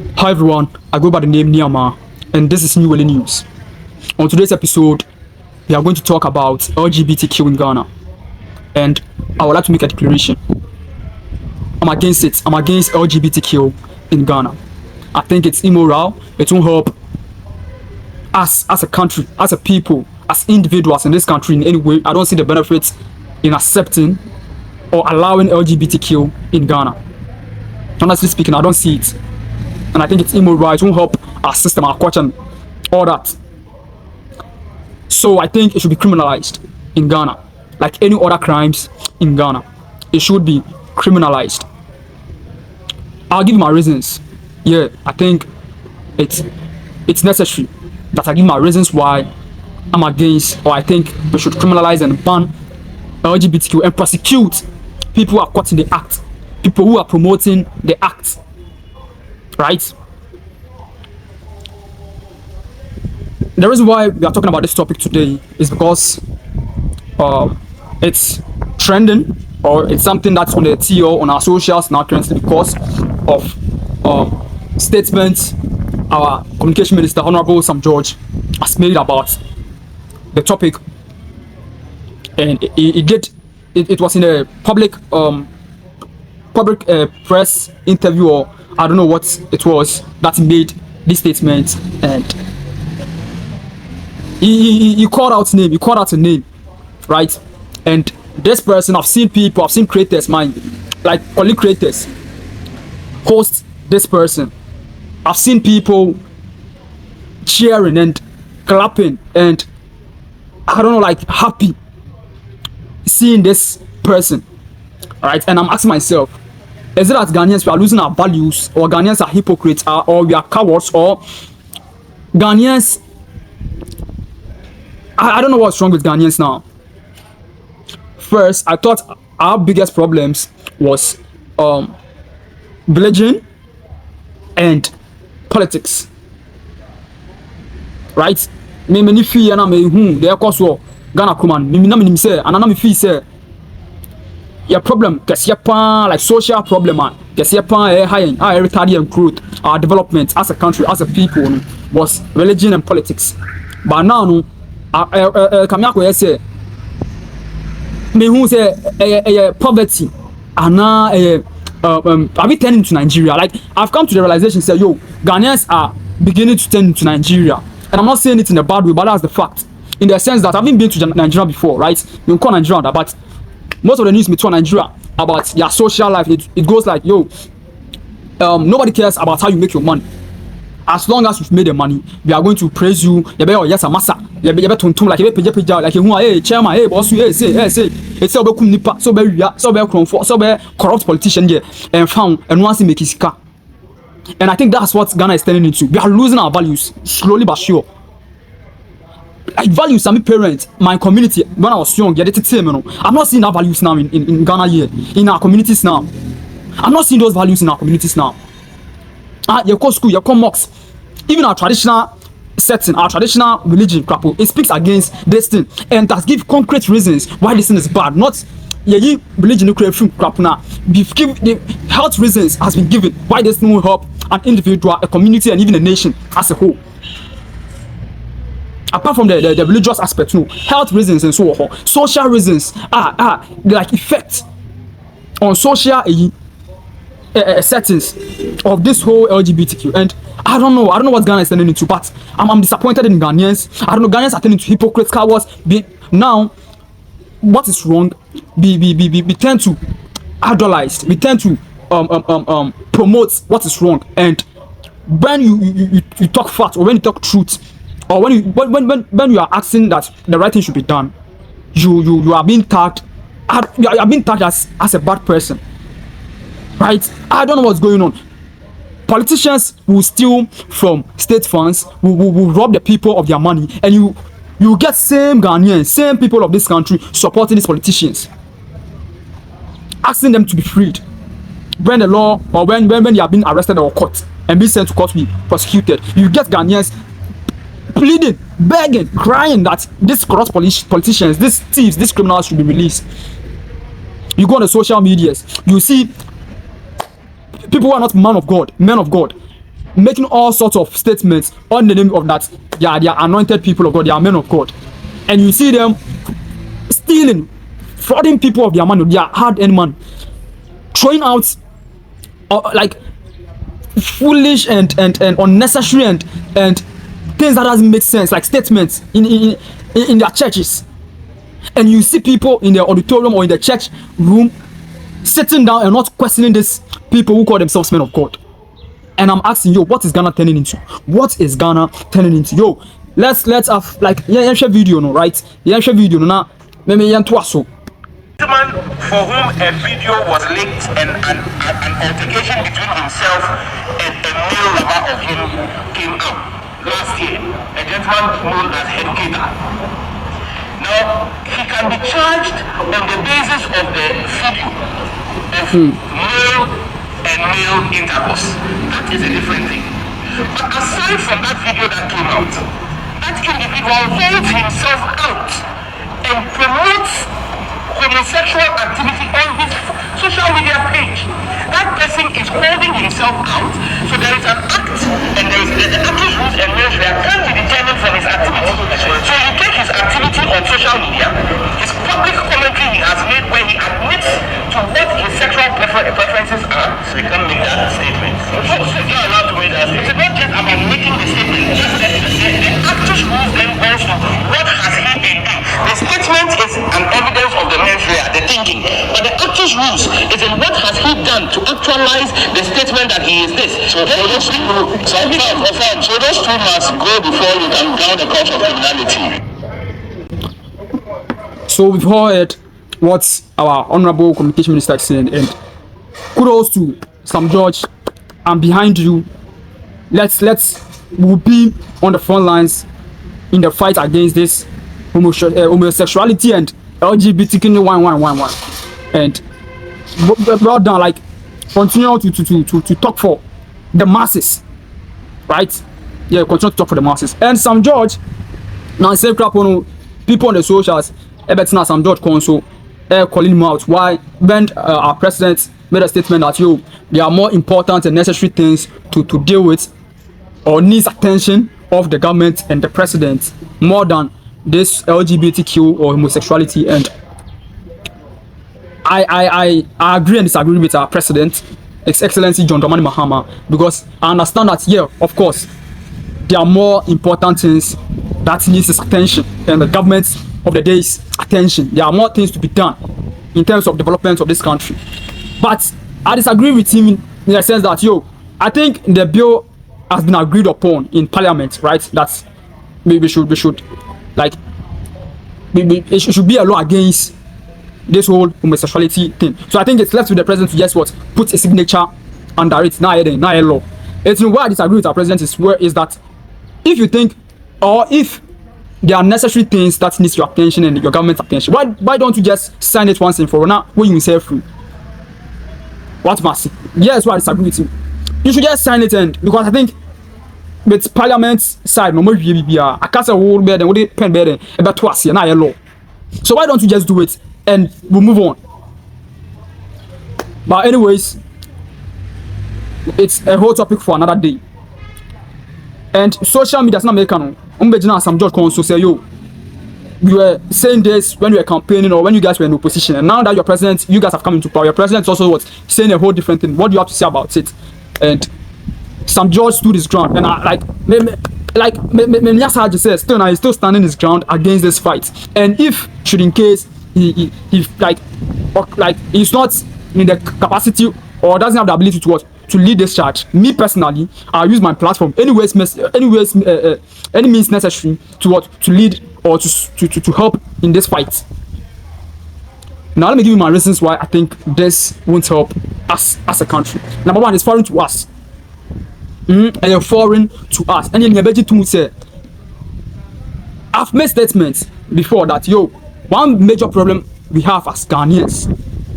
Hi everyone, I go by the name Niama, and this is New Welle News. On today's episode, we are going to talk about LGBTQ in Ghana, and I would like to make a declaration. I'm against it. I'm against LGBTQ in Ghana. I think it's immoral. It won't help us as a country, as a people, as individuals in this country in any way. I don't see the benefits in accepting or allowing LGBTQ in Ghana. Honestly speaking, I don't see it. And I think it's immoral. It won't help our system, our culture, and all that. So I think it should be criminalized in Ghana, like any other crimes in Ghana. It should be criminalized. I'll give you my reasons. Yeah, I think it's necessary that I give my reasons why I'm against, or I think we should criminalize and ban LGBTQ and prosecute people who are caught in the act, people who are promoting the act. Right? The reason why we are talking about this topic today is because it's trending, or it's something that's on the TO on our socials now currently because of statements our communication minister, Honorable Sam George, has made about the topic, and it was in a public press interview, or I don't know what it was, that he made this statement, and he called out name, a name, right? And this person, I've seen creators, like colleague creators, host this person. I've seen people cheering and clapping and I don't know, like happy seeing this person, right? And I'm asking myself, is it that Ghanaians we are losing our values, or Ghanaians are hypocrites, or we are cowards, or Ghanaians? I don't know what's wrong with Ghanaians now. First, I thought our biggest problems was religion and politics, right? Me many fee and me they cause war Ghana kuman. Me na me say and me fee say your problem kesiya pa, like social problem man kesiya pa high retarded and growth, our development as a country, as a people, was religion and politics. But now no come here say me who say poverty and are we turning to Nigeria? Like, I've come to the realization, say, yo, Ghanaians are beginning to turn to Nigeria. And I'm not saying it in a bad way, but that's the fact. In the sense that I've been to Nigeria before, right? You call Nigeria, but most of the news me to Nigeria about your social life, it goes like, yo, nobody cares about how you make your money. As long as you've made the money, we are going to praise you. You be yes a massa. You be tuntum like you be page like you hey chairman, hey boss, hey say. It's so be kum nipa, so be wia, so be kronfo, so be corrupt politician there and found and once make his car. And I think that's what Ghana is turning into. We are losing our values slowly but sure. Like values, I'm a parent, my community when I was young, yeah, I'm not seeing our values now in Ghana here, in our communities now. I'm not seeing those values in our communities now. You call school, you call mocks. Even our traditional setting, our traditional religion, it speaks against this thing, and that give concrete reasons why this thing is bad. Not religion now. The health reasons has been given why this thing will help an individual, a community, and even a nation as a whole. Apart from the religious aspect, no, health reasons and so on, social reasons like effect on social settings of this whole LGBTQ. And I don't know what Ghana is turning into, but I'm disappointed in Ghanaians. I don't know, Ghanaians are turning into hypocrites, cowards. Now, what is wrong? We tend to idolize, we tend to promote what is wrong. And when you talk facts, or when you talk truth, or when you are asking that the right thing should be done, you are being tagged. You are being tagged as a bad person. Right? I don't know what's going on. Politicians will steal from state funds, will rob the people of their money, and you get same Ghanaians, same people of this country supporting these politicians, asking them to be freed when the law, or when they are being arrested or caught and being sent to court to be prosecuted. You get Ghanaians pleading, begging, crying that these corrupt politicians, these thieves, these criminals should be released. You go on the social medias, you see people who are not men of God, making all sorts of statements on the name of that they are anointed people of God, they are men of God, and you see them stealing, frauding people of their money, their hard-earned money, throwing out like foolish and unnecessary and things that doesn't make sense, like statements in their churches. And you see people in the auditorium or in the church room sitting down and not questioning these people who call themselves men of God. And I'm asking you, what is Ghana turning into? What is Ghana turning into? Yo, let's have like share video, no, right? Share video, no, now maybe so. Man for whom a video was leaked and an altercation between himself and a male lover of him came out last year. A gentleman known as HEADUCATOR. Now, he can be charged on the basis of the video of male and male intercourse. That is a different thing. But aside from that video that came out, that individual holds himself out and promotes homosexual activity on his social media page. That person is holding himself out, so there is an act, and there is the act's rules and measures can be determined from his activity. So you take his activity on social media, his public commentary he has made where he admits to what his sexual preferences are, so he can make that statement. So you are allowed to make that statement. It's not just about making the statement, just the act's rules then goes to what has he been doing. The statement is an evidence of the the thinking, but the actor's rules is in what has he done to actualize the statement that he is this. So those two must go before you can count the cost of criminality. So we've heard what our honorable communication minister is saying, and kudos to Sam George. I'm behind you. We'll be on the front lines in the fight against this homosexuality and LGBTQ 1 and brought down, like continue to talk for the masses, right? Yeah, continue to talk for the masses. And Sam George now say crap on people on the socials. Now Sam George console calling him out. Why when our president made a statement that there are more important and necessary things to deal with or needs attention of the government and the president more than this LGBTQ or homosexuality. And I agree and disagree with our president, His Excellency John Dramani Mahama, because I understand that of course there are more important things that needs his attention and the government of the day's attention. There are more things to be done in terms of development of this country. But I disagree with him in the sense that I think the bill has been agreed upon in parliament, right? That we should like it should be a law against this whole homosexuality thing. So I think it's left with the president to just put a signature under it. Not a law. It's where I disagree with our president is that if you think or if there are necessary things that needs your attention and your government's attention, why don't you just sign it once and for all? Now when you say free. What must yes, why I disagree with him. You should just sign it, and because I think with parliament side no more I can't say whole bed and what they pen bed about twice now a law. So why don't you just do it and we'll move on? But anyways, it's a whole topic for another day. And social media is not making Sam George Conso say we were saying this when we were campaigning or when you guys were in opposition, and now that you're president, you guys have come into power. Your president is also saying a whole different thing. What do you have to say about it? And Sam George stood his ground, and he's still standing his ground against this fight. And if should in case he he's not in the capacity or doesn't have the ability to lead this charge, me personally, I'll use my platform any means necessary to lead or to help in this fight. Now let me give you my reasons why I think this won't help us as a country. Number one, it's foreign to us. And foreign to us. And then say, I've made statements before that one major problem we have as Ghanaians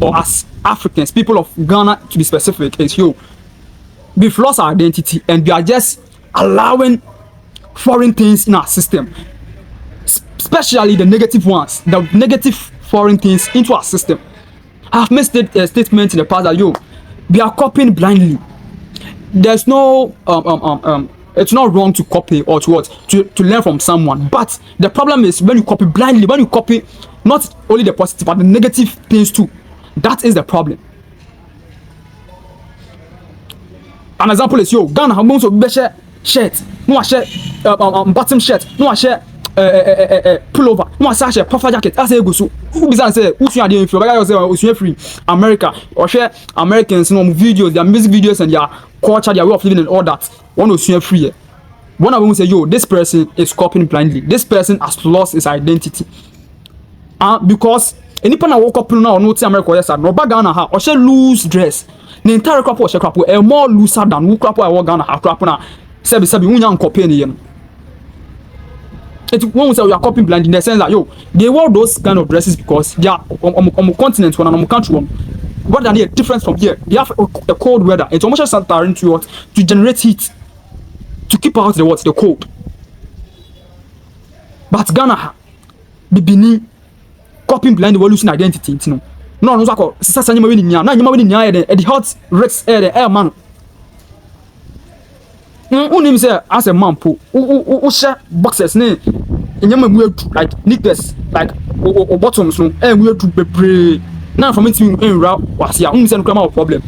or as Africans, people of Ghana to be specific, is we've lost our identity and we are just allowing foreign things in our system, especially the negative ones, the negative foreign things into our system. I've made statements in the past that we are copying blindly. there's no it's not wrong to copy or to what to learn from someone, but the problem is when you copy blindly, when you copy not only the positive but the negative things too. That is the problem. An example is Ghana how most of the shirt, no share bottom shirt, no share pullover, no share puffer jacket. I say go so who be say who should dey free? Oga say who should free America or share Americans no videos, their music videos and their culture, their way of living and all that. One who should free. One of them say this person is copying blindly. This person has lost his identity. Because anyone na walk up now no see America yes no bag Ghana ha or share loose dress. The entire crap or share crap more looser than who crap or Ghana ha crap na sebi unya copy ni yen. It won't say we are copying blindly in the sense that they wear those kind of dresses because they are on continent one and on country one. What are they different from here? They have a cold weather. It's almost starting to what to generate heat to keep out the cold. But Ghana bibini copying blind we losing identity no so call sasa nyama we nya na nyama we nya the hot rex air man unim say as a man po u share boxes ne nyama mu edu like knickers like o bottoms no mu edu bebre na from it enra wasia unim say no crama problem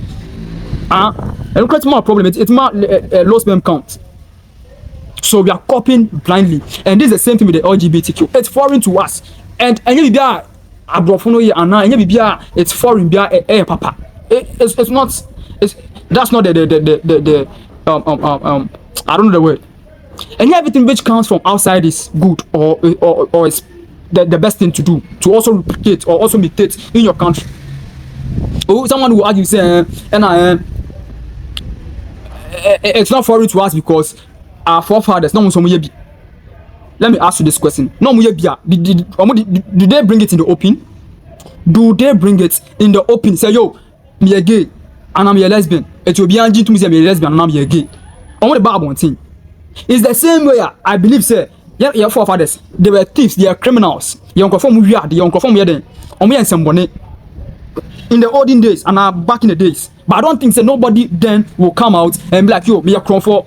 and create more problem it's more low sperm count. So we are copying blindly, and this is the same thing with the LGBTQ. It's foreign to us, and you be abrofono ye ana, and you be it's foreign be papa. It's not. That's not the I don't know the word. And everything which comes from outside is good or is the best thing to do to also replicate or also imitate in your country. Oh, someone will argue say, it's not foreign to us because our forefathers no so be. Let me ask you this question. No did they bring it in the open? Do they bring it in the open? Say me a gay and I'm a lesbian. It will be angry to me say me a lesbian and I'm a gay. On the bad one thing. It's the same way I believe say your forefathers they were thieves, they are criminals. Young conform we are the young conform we are then. In the olden days and back in the days. But I don't think say nobody then will come out and be like me a crumfo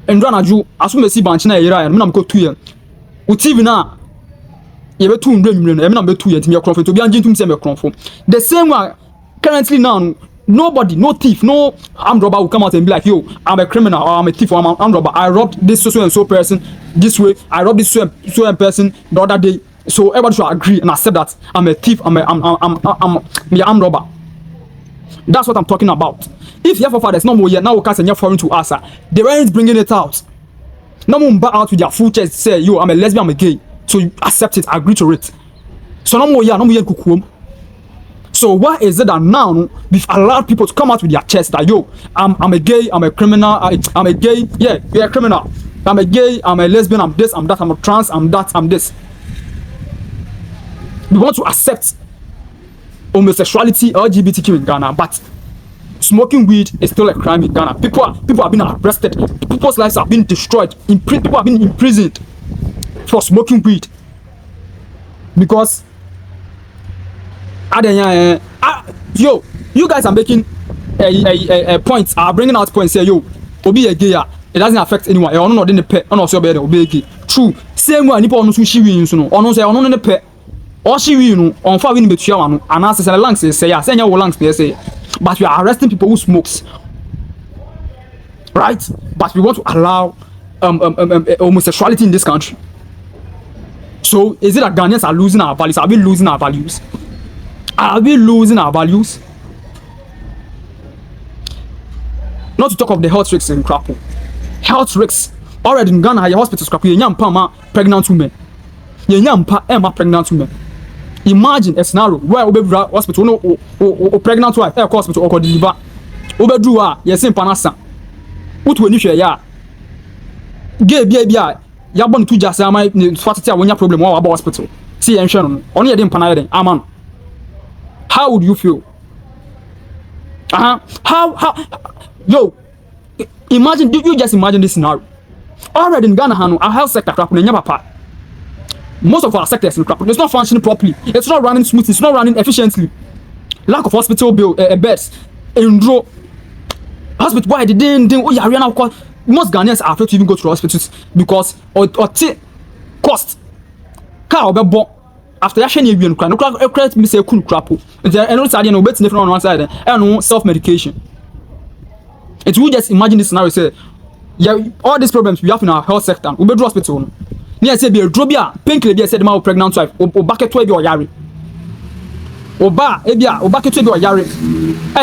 and run a Jew as we see Banchina era and I'm go 2 years. TV now, you have 2 million, and I'm 2 years to be a crumfo to be angry to say me a crumfo. The same way currently now, nobody, no thief, no armed robber will come out and be like, I'm a criminal or I'm a thief or I'm an armed robber. I robbed this so and so person this way. I robbed this so and person the other day. So everybody should agree and accept that I'm a thief. I'm an armed robber. That's what I'm talking about. If your forefathers no more yet now cast and you're foreign to us, they weren't bringing it out. No more back out with their full chest say I'm a lesbian, I'm a gay. So you accept it, agree to it. So no more kukum. So why is it that now we've allowed people to come out with their chest that I'm a gay, I'm a criminal, I'm a gay, yeah, you're a criminal. I'm a gay, I'm a lesbian, I'm this, I'm that, I'm a trans, I'm that, I'm this. We want to accept homosexuality, LGBTQ in Ghana, but smoking weed is still a crime in Ghana. People have been arrested. People's lives have been destroyed. People have been imprisoned for smoking weed because you guys are making a point. Are bringing out points. Say obi a gay. It doesn't affect anyone. Ono no dey pay. Ono so be obi gay. True. Same way nipa ono so shiwi nso no. Ono say ono no dey pay. Or shiwi no. On fa we ni betua wa no. Ana say lungs say ya. Say nya wo lungs dey say. But we are arresting people who smokes, right? But we want to allow homosexuality in this country. So is it that Ghanaians are losing our values? Are we losing our values? Are we losing our values? Not to talk of the health risks in Krapo. Health risks already in Ghana. Your hospitals Krapo. You nyampa pregnant women. You nyampa pregnant women. Imagine a scenario where we be hospital no pregnant wife hospital or deliver obedru yes panasa utu eni hwe ya gay bia ya bon tu jase ama fatete a wonya problem wa hospital see yen hwe no ono ye dem pana ye aman. How would you feel? How imagine, you just imagine this scenario already in Ghana. Our health sector crap na nya papa. Most of our sectors in Krakow, it's not functioning properly. It's not running smoothly. It's not running efficiently. Lack of hospital beds, hospital why they didn't oh yeah now cause most Ghanaians are afraid to even go to the hospitals because or cost car obebo after that you no credit me say cool crap and no side no bet on one side and no self medication. It will just imagine this scenario say yeah all these problems we have in our health sector we be to hospital no near say be a drobia painkiller be said my pregnant wife o bucket to be or yare oba ebia oba keto bi oyare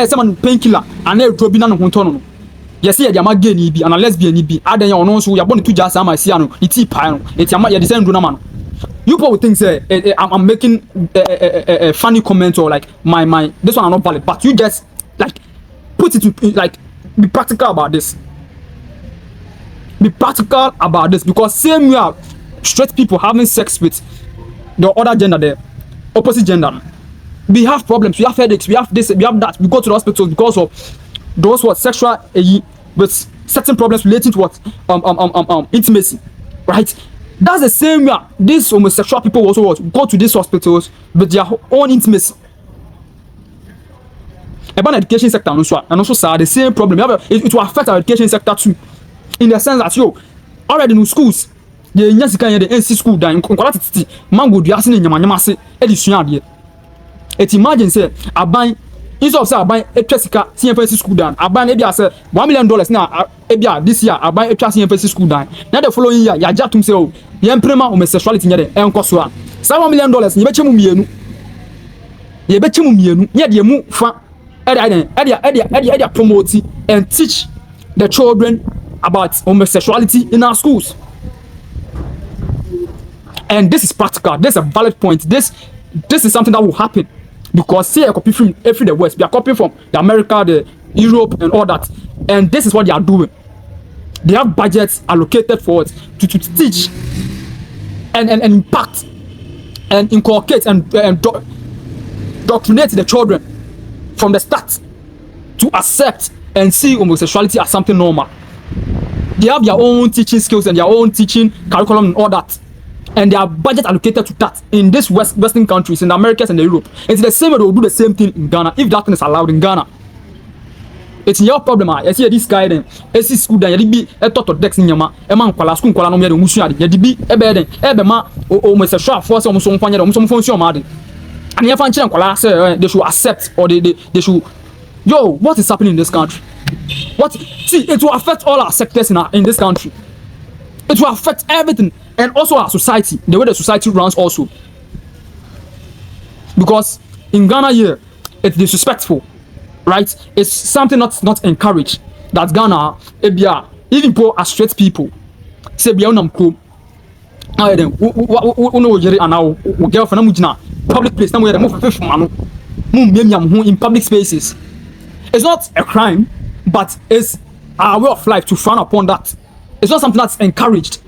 say man painkiller and e drobi na no honto no yes ye dia ma gay ni bi and lesbian ni bi adan ya ono so ya bone to jasa ma sia no iti pai no eti ama ye design do na ma no you people think say I'm making a funny comment or like my this one are not valid but you just like put it to like be practical about this because same way straight people having sex with the other gender the opposite gender we have problems, we have headaches, we have this, we have that. We go to the hospital because of those what sexual with certain problems relating to what intimacy, right? That's the same way these homosexual people also what go to these hospitals with their own intimacy. About education sector and also sir, the same problem. It will affect our education sector too, in the sense that already in schools, the Nyasika the NC school down quality mango do asking in Yamase edition. It imagine say aban instead of say aban etwasika CFS school down aban e bia say $1 million na e bia this year aban etwa CFS school down na the following year ya jatum say o ye mprema homosexuality nyade enkoso a say $1 million ye bechemu mienu ye de mu fa e promote and teach the children about homosexuality in our schools. And this is practical, this is a valid point, this is something that will happen. Because see a copy from every the West, they are copying from the America, the Europe, and all that. And this is what they are doing. They have budgets allocated for it to teach and impact and inculcate and doctrinate the children from the start to accept and see homosexuality as something normal. They have their own teaching skills and their own teaching curriculum and all that. And their budget allocated to that in these Western countries, in the Americas and the Europe. It's the same way they will do the same thing in Ghana if that thing is allowed in Ghana. It's your problem. I see this guy then. I see school then. You be a tot of Dex in Yama. A man call school call no me the Musuadi. You be a bed. Ebema homosexual force or some funny or some function mad. And you find children say they should accept or they should. Yo, what is happening in this country? What? See, it will affect all our sectors in this country. It will affect everything. And also our society, the way the society runs also. Because in Ghana here, it's disrespectful, right? It's something not encouraged. That Ghana, even poor as straight people, say be on public place, in public spaces. It's not a crime, but it's our way of life to frown upon that. It's not something that's encouraged.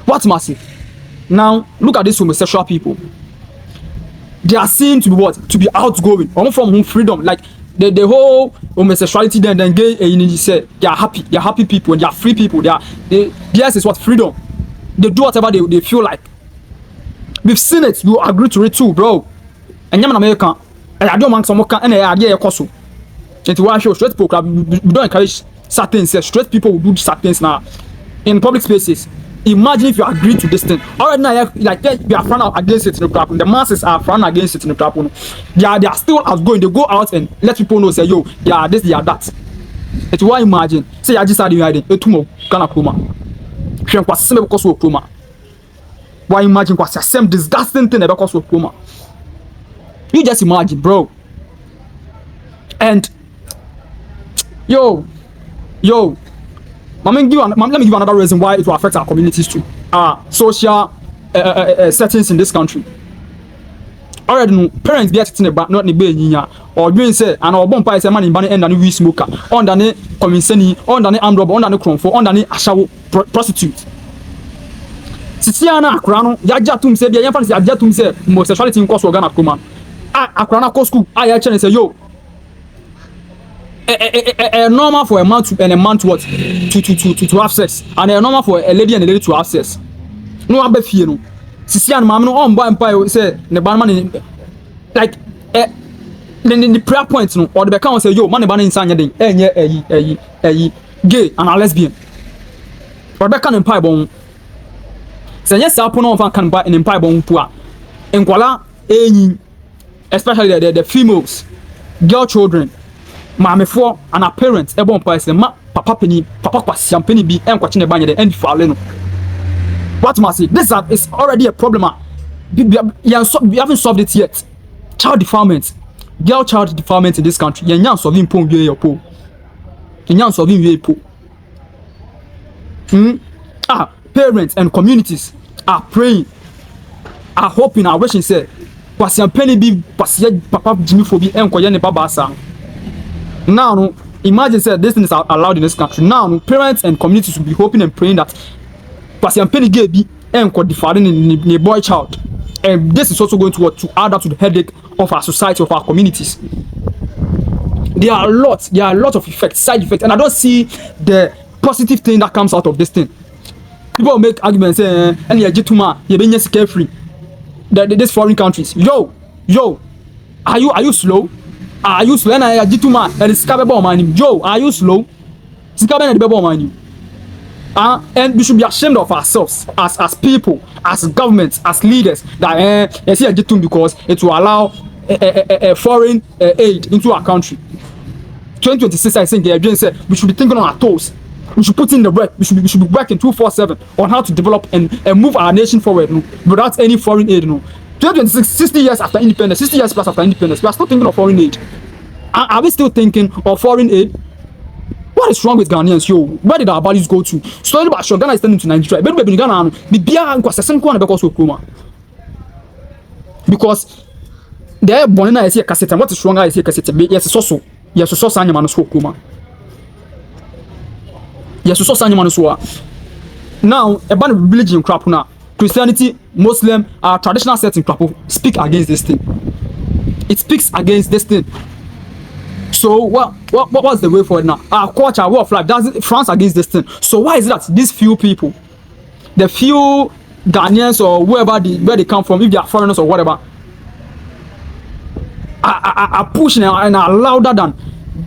What's massive? Now, look at these homosexual people. They are seen to be what? To be outgoing. Or from whom freedom. Like the whole homosexuality then gay you say they are happy. They are happy people and they are free people. Yes, it's what freedom. They do whatever they feel like. We've seen it, you agree to it too, bro. And you're American. And I don't want some and I idea a coso. And to show straight people, we don't encourage certain things. Straight people will do certain things now in public spaces. Imagine if you agree to this thing. Already now, like we are front against it in the crap. The masses are front against it in the crap. They are still outgoing. They go out and let people know. Say yo, they are this, they are that. It's why imagine. Say I just had you hiding. Etumo kana kuma. She was same because of kuma. Why imagine was the same disgusting thing because of kuma. You just imagine, bro. And yo. Let me give you another reason why it will affect our communities too. Social settings in this country. Already, parents be sitting about not the or doing say and our bomb pie say man in banning and we smoker, on the convincing, on the armed robber, on the cromfo, on the ashawo prostitute. Sitiana Akrano, Yajatum said, the infants Yajatum said, homosexuality in Kosogana Kuma. Akrana Kosku, I actually say, yo. A normal for a man to what to have sex, and a normal for a lady and a lady to have sex. No, I bet you know. Sisi and mama no on buy empire say the barman like the prayer point no or the become say yo man ba nsa anya den enye gay and a lesbian or be kan empa bon say yes apo no fan kan ba in empa bon pu a enkwala enyi especially the females girl children maamefo and our parents e bon pa say ma papa penny papa kwasiam penny bi enkwache ne ba nya den end faale no what must say this is already a problem. We haven't solved it yet. Child defilement, girl child defilement in this country. You can't solve it. You can't solve it. Parents and communities are praying, are hoping, are wishing. Say, "Pasian penny be pasian papa Jimmy Phoebe and Koyane Babasa." Now, imagine say this thing is allowed in this country. Now, parents and communities will be hoping and praying that pasian penny gay be and defiling in the boy child. And this is also going to add up to the headache of our society, of our communities. There are a lot of effects, side effects, and I don't see the positive thing that comes out of this thing. People make arguments saying, "And you're jituma, you're being carefree." These foreign countries, yo, are you slow? Are you slow? And you're jituma, and it's capable man. Yo, are you slow? It's capable and the baby man. And we should be ashamed of ourselves as people, as governments, as leaders that you see a jitum because it will allow a foreign aid into our country. 2026, I think the said we should be thinking on our toes. We should put in the work. We should be working 247 on how to develop and move our nation forward without any foreign aid. 2026, 60 years after independence, 60 years plus after independence, we are still thinking of foreign aid. Are we still thinking of foreign aid? What is wrong with Ghanaians, yo? Where did our values go to? Slowly but sure, Ghana is turning to Nigeria. But in Ghana, because they are born in a cassette. And what is wrong? I say cassette. Yes, it's also yes, it's also animal kuma. Yes, it's also animal. Now, a band of religion crap now. Christianity, Muslim, our traditional setting crap speak against this thing. It speaks against this thing. So what's the way forward now? Our culture, our way of life, does France against this thing. So why is it that these few people, the few Ghanaians or where they come from, if they are foreigners or whatever, are pushing and are louder than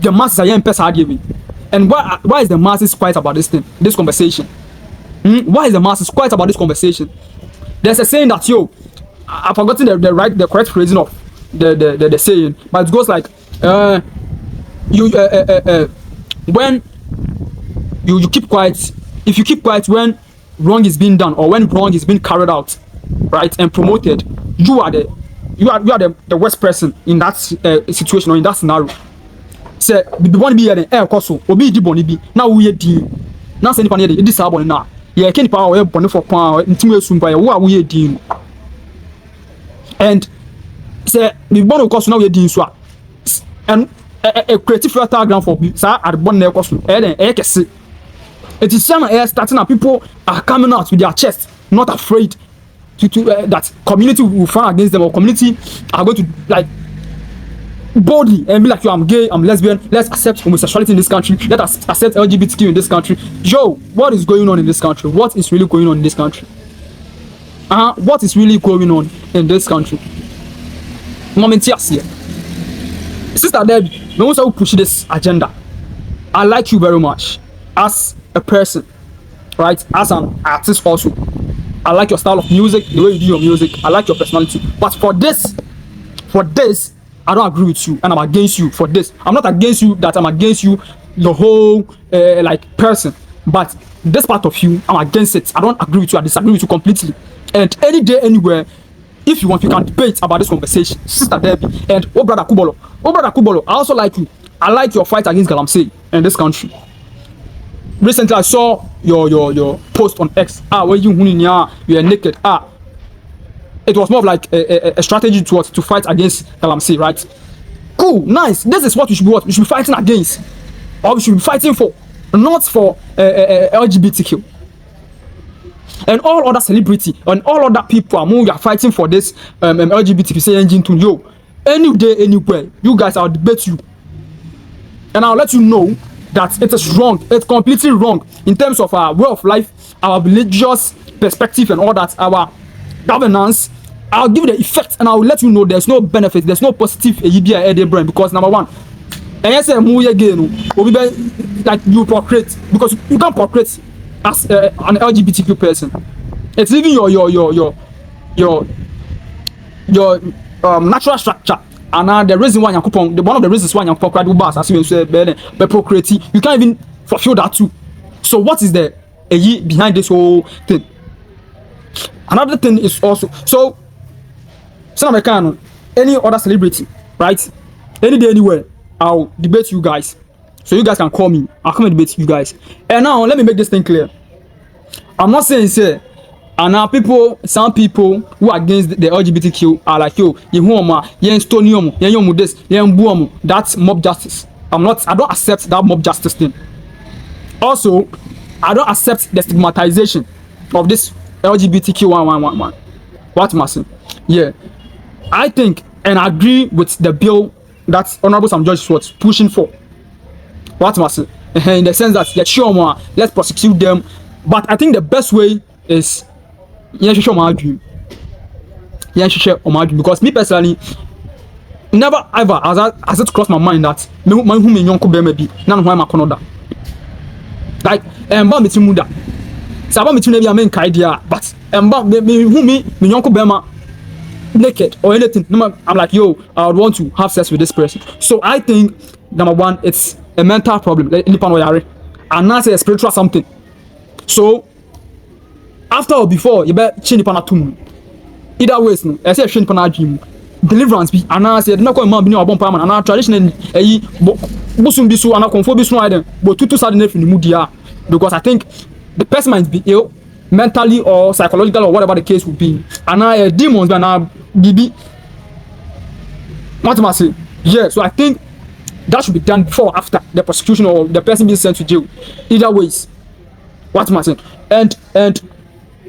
the masses are young person arguing? And why is the masses quiet about this thing, this conversation? Why is the masses quiet about this conversation? There's a saying that I've forgotten the correct phrasing of the saying, but it goes like when you keep quiet, if you keep quiet when wrong is being done or when wrong is being carried out, right, and promoted, you are the worst person in that situation or in that scenario. Say the one be the air coso obi di boni bi na wo ye din na say nipa ne dey di sa boni na ye ken nipa wo boni for kwan ntimu esumpa ye wo ye din and say the boni coso na wo ye din so and a creative fertile ground for sa adbon na coso den kese. It is some starting up, people are coming out with their chest, not afraid to that community will fight against them, or community are going to like boldly and be like, yo, I'm gay, I'm lesbian, let's accept homosexuality in this country, let us accept LGBTQ in this country. Yo, what is going on in this country? What is really going on in this country? What is really going on in this country? Moment here, Sister Debbie, no one will push this agenda. I like you very much as a person, right? As an artist also. I like your style of music, the way you do your music. I like your personality. But for this, I don't agree with you, and I'm against you for this. I'm not against you that I'm against you, the whole like person. But this part of you, I'm against it. I don't agree with you. I disagree with you completely. And any day, anywhere, if you want, you can debate about this conversation. Sister Debbie and Brother Kubolo, I also like you. I like your fight against Galamsey in this country. Recently, I saw your post on X. Where you are naked. It was more of like a strategy to fight against Galamsey, right? Cool, nice. This is what we should be fighting against, or we should be fighting for, not for LGBTQ and all other celebrity and all other people among you are fighting for this LGBTQ. Say engine to yo, any day, anywhere, you guys, I'll debate you, and I'll let you know that it is wrong. It's completely wrong in terms of our way of life, our religious perspective, and all that, our governance, I'll give you the effect and I'll let you know there's no benefit, there's no positive EBI brain because number one, and yes, move again, like you procreate because you can't procreate as an LGBTQ person. It's even your natural structure. And the reason why one of the reasons why you're bars as you say by procreating, you can't even fulfill that too. So what is the behind this whole thing? Another thing is also so American, any other celebrity, right? Any day, anywhere, I'll debate you guys. So you guys can call me. I'll come and debate you guys. And now let me make this thing clear. I'm not saying say, and now some people who are against the LGBTQ are like yo, that's mob justice. I don't accept that mob justice thing. Also, I don't accept the stigmatization of this LGBTQ 111. What am I saying? Yeah. I think and agree with the bill that Honorable Sam George was pushing for. What am I saying? In the sense that let's prosecute them. But I think the best way is because me personally, never ever has it crossed my mind that like but naked or anything. I'm like, yo, I would want to have sex with this person. So I think number one, it's a mental problem, and not a spiritual something. So after or before, you better change the either ways, no. I say change the deliverance be and I say not call man be no abon parman and traditional busum bisu and conform bisu no but two sudden in the mood because I think the person might be ill mentally or psychological or whatever the case would be, and I demons and DB. What am I saying? Yeah, so I think that should be done before or after the prosecution or the person being sent to jail. Either ways. What am I saying? And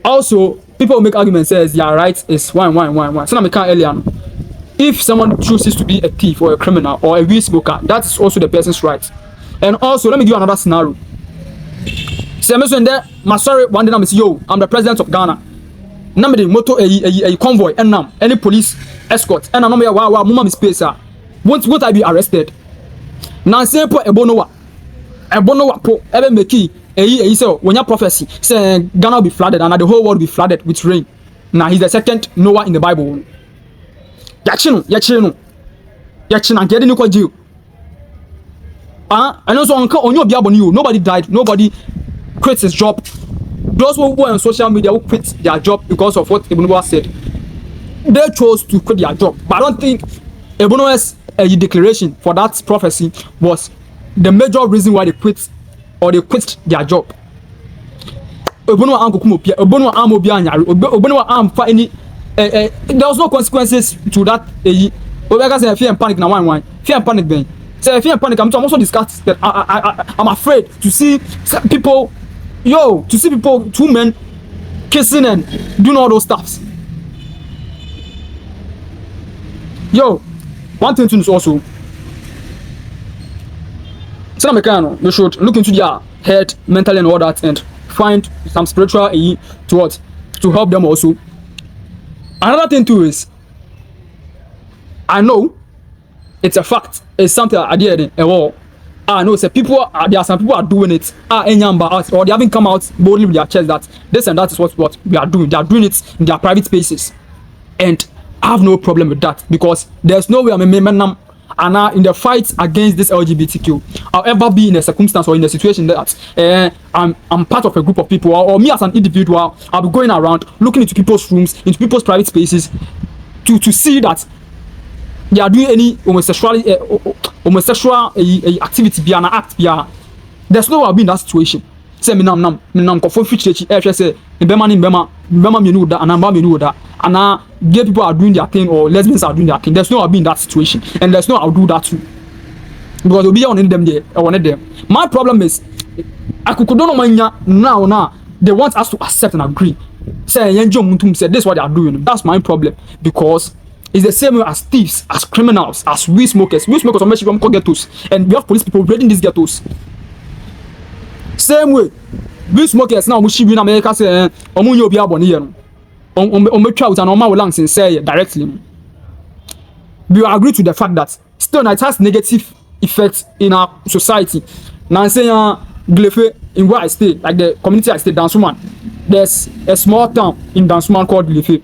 also people make arguments says their right is one. So I can't earlier. If someone chooses to be a thief or a criminal or a weed smoker, that's also the person's right. And also let me give you another scenario. Say me so in there, my sorry one day I'm say yo, I'm the president of Ghana. Now me the motor a convoy and now any police escort and now me wow mama me space won't I be arrested? Now say po ebono wa po ebe make say when your prophecy say Ghana will be flooded and the whole world will be flooded with rain. Now he's the second Noah in the Bible. Yachino and getting you jail. And also on your biaboni, nobody died, nobody quit his job. Those who were on social media who quit their job because of what Ebunowa said, they chose to quit their job. But I don't think Ebunowa's declaration for that prophecy was the major reason why they quit or they quit their job. Ebunowa there was no consequences to that. Fear and panic now one. Fear and panic then. So fear and panic. I'm also discussed that I'm afraid to see people, two men kissing and doing all those stuffs. One thing is also, we should look into their head mentally and all that and find some spiritual to help them also. Another thing too is, I know it's a fact. It's something I did a war. I know there are some people are doing it. Or they haven't come out boldly with their chest that this and that is what we are doing. They are doing it in their private spaces, and I have no problem with that because there's no way I'm a member and in the fight against this LGBTQ, I'll ever be in a circumstance or in a situation that I'm part of a group of people or me as an individual, I'll be going around looking into people's rooms, into people's private spaces to see that they are doing any homosexual activity beyond an act beyond. There's no way I'll be in that situation. Say me nam confirm future say and gay people are doing their thing or lesbians are doing their thing. There's no I'll be in that situation, and there's no I'll do that too because they'll be on them there or on them. My problem is I could don't know now they want us to accept and agree. Say this is what they are doing. That's my problem because it's the same way as thieves, as criminals, as weed smokers. Weed smokers are making ghettos, and we have police people raiding these ghettos. Same way, weed smokers now we in America say on make out and on my lands and say directly. We agree to the fact that still it has negative effects in our society. Now saying Glefe in where I stay, like the community I stay, Dansuman, there's a small town in Dansuman called Glefe.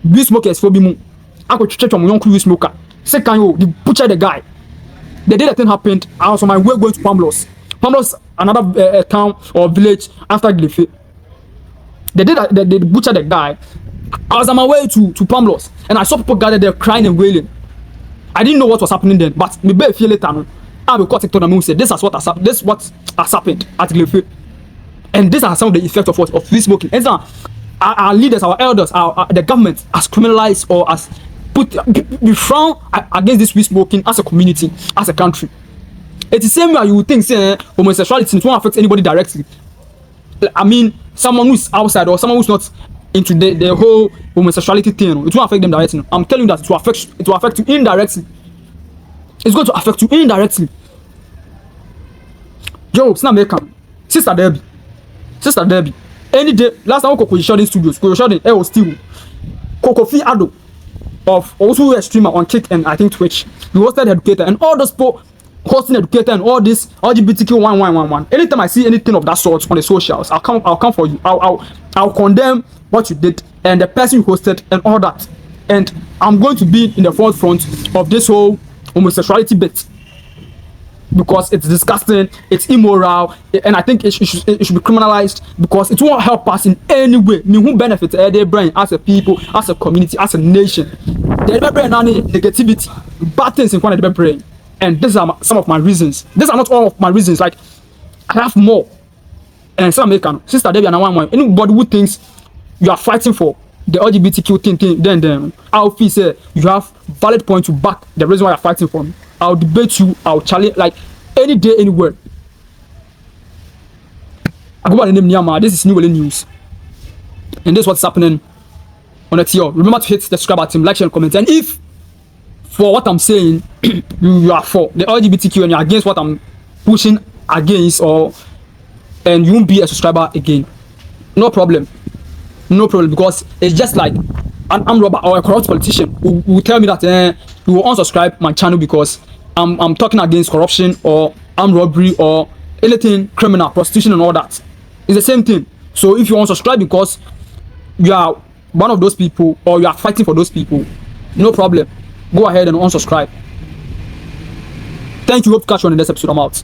We smokers for me. I could check on my uncle we smoker. Second you, the butcher the guy. The day that thing happened, I was on my way going to Pamlos. Pamlos, another town or village after Glefe. The day that they butchered the guy, I was on my way to Pamlos, and I saw people gathered there crying and wailing. I didn't know what was happening then, but maybe a few later, I will call TikTok and say this is what has happened. This is what has happened at Glefe, and these are some of the effects of what of free smoking. And so our leaders, our elders, the government has criminalized or has we frown against this free smoking as a community, as a country. It's the same way you would think say homosexuality won't affect anybody directly. I mean, someone who's outside or someone who's not into the whole homosexuality thing, it won't affect them directly. I'm telling you that it will affect you indirectly. It's going to affect you indirectly. Yo, it's not American. Sister Debbie. Any day, last time Coco shot in studios, Coco shot in L still. Coco Fee Ado of also a streamer on Kick and I think Twitch. We hosted HEADUCATOR and all those people hosting HEADUCATOR and all this LGBTQ 1111. Anytime I see anything of that sort on the socials, I'll come for you. I'll condemn what you did and the person you hosted and all that. And I'm going to be in the forefront of this whole homosexuality bit because it's disgusting, it's immoral, and I think it should be criminalized because it won't help us in any way. Me who benefit their brain as a people, as a community, as a nation. The brain any negativity, bad things in front of the brain. And these are some of my reasons. These are not all of my reasons. Like I have more. And some American sister Debbie and one anybody who thinks you are fighting for the LGBTQ thing, then I'll feel say you have valid point to back the reason why you're fighting for me. I'll debate you, I'll challenge like any day, anywhere. I go by the name Nyama. This is New Welle News. And this is what's happening on the TO. Remember to hit the subscribe button, like, share, and comment. And if for what I'm saying, you are for the LGBTQ and you're against what I'm pushing against, and you won't be a subscriber again, no problem. No problem, because it's just like an armed robber or a corrupt politician who will tell me that he will unsubscribe my channel because I'm talking against corruption or armed robbery or anything criminal, prostitution and all that. It's the same thing. So if you unsubscribe because you are one of those people or you are fighting for those people, no problem. Go ahead and unsubscribe. Thank you. Hope to catch you on the next episode. I'm out.